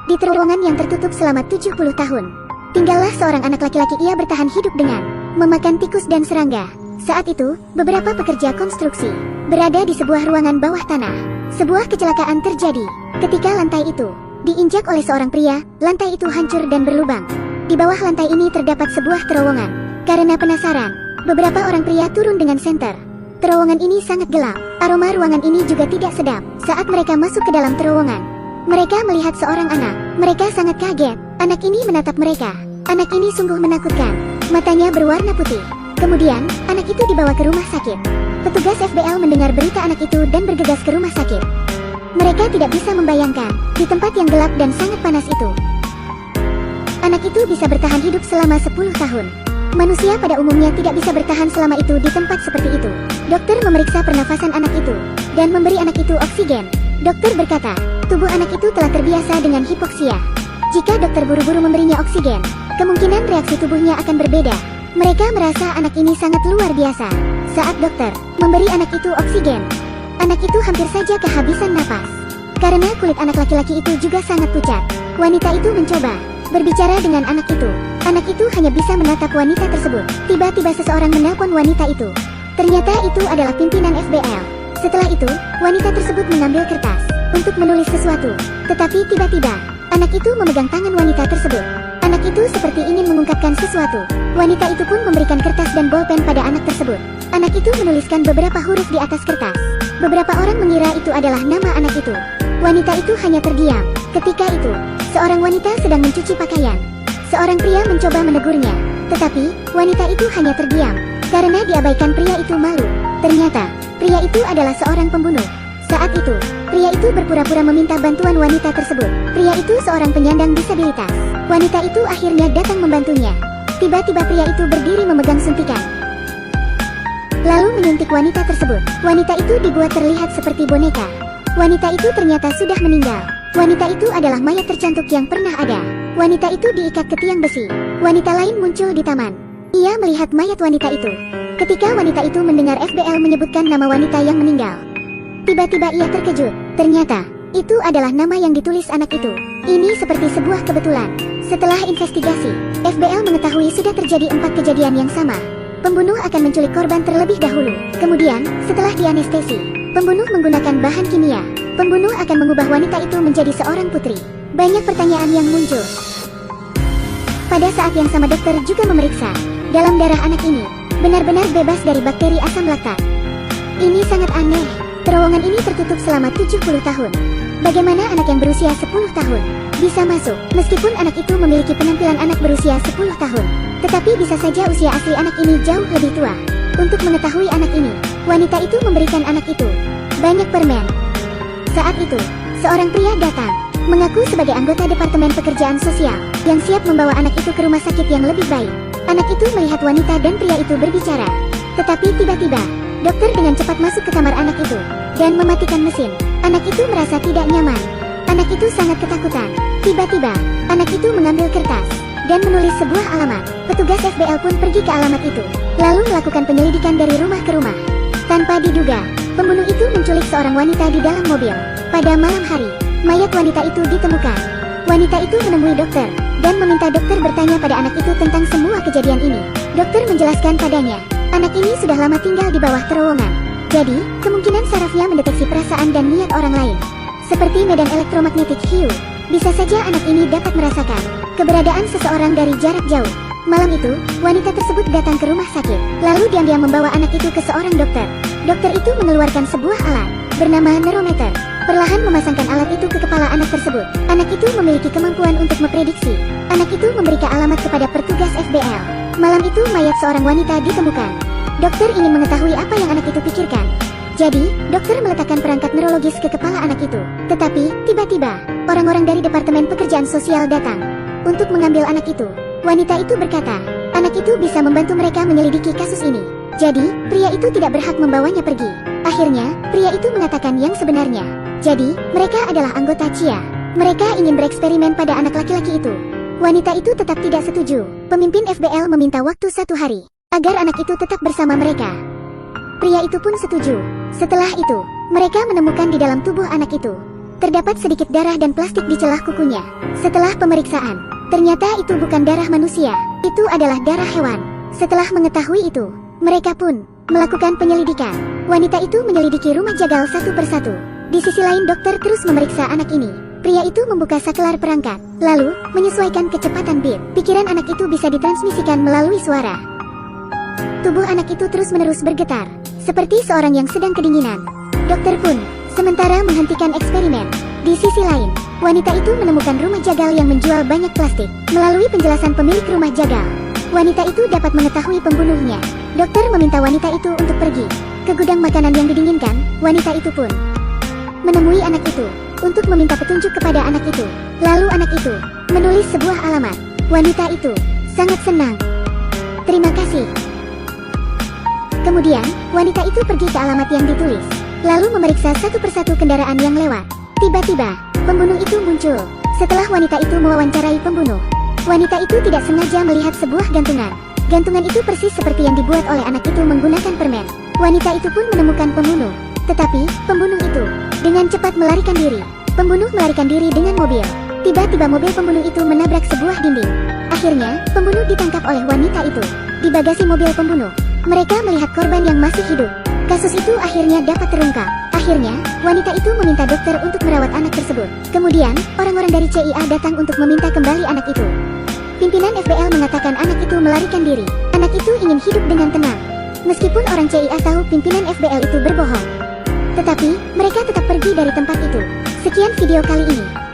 Di terowongan yang tertutup selama 70 tahun, tinggallah seorang anak laki-laki. Ia bertahan hidup dengan memakan tikus dan serangga. Saat itu, beberapa pekerja konstruksi berada di sebuah ruangan bawah tanah. Sebuah kecelakaan terjadi ketika lantai itu diinjak oleh seorang pria. Lantai itu hancur dan berlubang. Di bawah lantai ini terdapat sebuah terowongan. Karena penasaran, beberapa orang pria turun dengan senter. Terowongan ini sangat gelap. Aroma ruangan ini juga tidak sedap. Saat mereka masuk ke dalam terowongan, mereka melihat seorang anak. Mereka sangat kaget. Anak ini menatap mereka. Anak ini sungguh menakutkan. Matanya berwarna putih. Kemudian, anak itu dibawa ke rumah sakit. Petugas FBL mendengar berita anak itu dan bergegas ke rumah sakit. Mereka tidak bisa membayangkan, di tempat yang gelap dan sangat panas itu, anak itu bisa bertahan hidup selama 10 tahun. Manusia pada umumnya tidak bisa bertahan selama itu di tempat seperti itu. Dokter memeriksa pernafasan anak itu dan memberi anak itu oksigen. Dokter berkata, tubuh anak itu telah terbiasa dengan hipoksia. Jika dokter buru-buru memberinya oksigen, kemungkinan reaksi tubuhnya akan berbeda. Mereka merasa anak ini sangat luar biasa. Saat dokter memberi anak itu oksigen, anak itu hampir saja kehabisan napas. Karena kulit anak laki-laki itu juga sangat pucat, wanita itu mencoba berbicara dengan anak itu. Anak itu hanya bisa menatap wanita tersebut. Tiba-tiba seseorang menelpon wanita itu. Ternyata itu adalah pimpinan FBL. Setelah itu, wanita tersebut mengambil kertas untuk menulis sesuatu. Tetapi tiba-tiba, anak itu memegang tangan wanita tersebut. Anak itu seperti ingin mengungkapkan sesuatu. Wanita itu pun memberikan kertas dan bolpen pada anak tersebut. Anak itu menuliskan beberapa huruf di atas kertas. Beberapa orang mengira itu adalah nama anak itu. Wanita itu hanya terdiam. Ketika itu, seorang wanita sedang mencuci pakaian. Seorang pria mencoba menegurnya, tetapi wanita itu hanya terdiam. Karena diabaikan, pria itu malu. Ternyata, pria itu adalah seorang pembunuh. Saat itu, pria itu berpura-pura meminta bantuan wanita tersebut. Pria itu seorang penyandang disabilitas. Wanita itu akhirnya datang membantunya. Tiba-tiba pria itu berdiri memegang suntikan, lalu menyuntik wanita tersebut. Wanita itu dibuat terlihat seperti boneka. Wanita itu ternyata sudah meninggal. Wanita itu adalah mayat tercantik yang pernah ada. Wanita itu diikat ke tiang besi. Wanita lain muncul di taman. Ia melihat mayat wanita itu. Ketika wanita itu mendengar FBL menyebutkan nama wanita yang meninggal, tiba-tiba ia terkejut. Ternyata, itu adalah nama yang ditulis anak itu. Ini seperti sebuah kebetulan. Setelah investigasi, FBL mengetahui sudah terjadi 4 kejadian yang sama. Pembunuh akan menculik korban terlebih dahulu. Kemudian, setelah dianestesi, pembunuh menggunakan bahan kimia. Pembunuh akan mengubah wanita itu menjadi seorang putri. Banyak pertanyaan yang muncul. Pada saat yang sama, dokter juga memeriksa dalam darah anak ini benar-benar bebas dari bakteri asam laktat. Ini sangat aneh. Terowongan ini tertutup selama 70 tahun. Bagaimana anak yang berusia 10 tahun bisa masuk? Meskipun anak itu memiliki penampilan anak berusia 10 tahun, tetapi bisa saja usia asli anak ini jauh lebih tua. Untuk mengetahui anak ini, wanita itu memberikan anak itu banyak permen. Saat itu, seorang pria datang, mengaku sebagai anggota Departemen Pekerjaan Sosial, yang siap membawa anak itu ke rumah sakit yang lebih baik. Anak itu melihat wanita dan pria itu berbicara. Tetapi tiba-tiba, dokter dengan cepat masuk ke kamar anak itu dan mematikan mesin. Anak itu merasa tidak nyaman. Anak itu sangat ketakutan. Tiba-tiba, anak itu mengambil kertas dan menulis sebuah alamat. Petugas FBL pun pergi ke alamat itu, lalu melakukan penyelidikan dari rumah ke rumah. Tanpa diduga, pembunuh itu menculik seorang wanita di dalam mobil. Pada malam hari, mayat wanita itu ditemukan. Wanita itu menemui dokter dan meminta dokter bertanya pada anak itu tentang semua kejadian ini. Dokter menjelaskan padanya, anak ini sudah lama tinggal di bawah terowongan. Jadi, kemungkinan sarafnya mendeteksi perasaan dan niat orang lain. Seperti medan elektromagnetik hiu, bisa saja anak ini dapat merasakan keberadaan seseorang dari jarak jauh. Malam itu, wanita tersebut datang ke rumah sakit, lalu diam-diam membawa anak itu ke seorang dokter. Dokter itu mengeluarkan sebuah alat bernama neurometer. Perlahan memasangkan alat itu ke kepala anak tersebut. Anak itu memiliki kemampuan untuk memprediksi. Anak itu memberikan alamat kepada petugas FBL. Malam itu mayat seorang wanita ditemukan. Dokter ingin mengetahui apa yang anak itu pikirkan. Jadi, dokter meletakkan perangkat neurologis ke kepala anak itu. Tetapi, tiba-tiba, orang-orang dari Departemen Pekerjaan Sosial datang untuk mengambil anak itu. Wanita itu berkata, anak itu bisa membantu mereka menyelidiki kasus ini. Jadi, pria itu tidak berhak membawanya pergi. Akhirnya, pria itu mengatakan yang sebenarnya. Jadi, mereka adalah anggota CIA. Mereka ingin bereksperimen pada anak laki-laki itu. Wanita itu tetap tidak setuju. Pemimpin FBL meminta waktu 1 hari agar anak itu tetap bersama mereka. Pria itu pun setuju. Setelah itu, mereka menemukan di dalam tubuh anak itu Terdapat sedikit darah dan plastik di celah kukunya. Setelah pemeriksaan, ternyata itu bukan darah manusia, itu adalah darah hewan. Setelah mengetahui itu, mereka pun melakukan penyelidikan. Wanita itu menyelidiki rumah jagal satu persatu. Di sisi lain dokter terus memeriksa anak ini. Pria itu membuka saklar perangkat, lalu menyesuaikan kecepatan beat. Pikiran anak itu bisa ditransmisikan melalui suara. Tubuh anak itu terus-menerus bergetar, seperti seorang yang sedang kedinginan. Dokter pun sementara menghentikan eksperimen. Di sisi lain, wanita itu menemukan rumah jagal yang menjual banyak plastik. Melalui penjelasan pemilik rumah jagal, wanita itu dapat mengetahui pembunuhnya. Dokter meminta wanita itu untuk pergi ke gudang makanan yang didinginkan. Wanita itu pun menemui anak itu untuk meminta petunjuk kepada anak itu. Lalu anak itu menulis sebuah alamat. Wanita itu sangat senang. Terima kasih. Kemudian, wanita itu pergi ke alamat yang ditulis, lalu memeriksa satu persatu kendaraan yang lewat. Tiba-tiba, pembunuh itu muncul. Setelah wanita itu mewawancarai pembunuh, wanita itu tidak sengaja melihat sebuah gantungan. Gantungan itu persis seperti yang dibuat oleh anak itu menggunakan permen. Wanita itu pun menemukan pembunuh. Tetapi, pembunuh itu dengan cepat melarikan diri. Pembunuh melarikan diri dengan mobil. Tiba-tiba mobil pembunuh itu menabrak sebuah dinding. Akhirnya, pembunuh ditangkap oleh wanita itu. Di bagasi mobil pembunuh, mereka melihat korban yang masih hidup. Kasus itu akhirnya dapat terungkap. Akhirnya, wanita itu meminta dokter untuk merawat anak tersebut. Kemudian, orang-orang dari CIA datang untuk meminta kembali anak itu. Pimpinan FBL mengatakan anak itu melarikan diri. Anak itu ingin hidup dengan tenang. Meskipun orang CIA tahu pimpinan FBL itu berbohong, tetapi mereka tetap pergi dari tempat itu. Sekian video kali ini.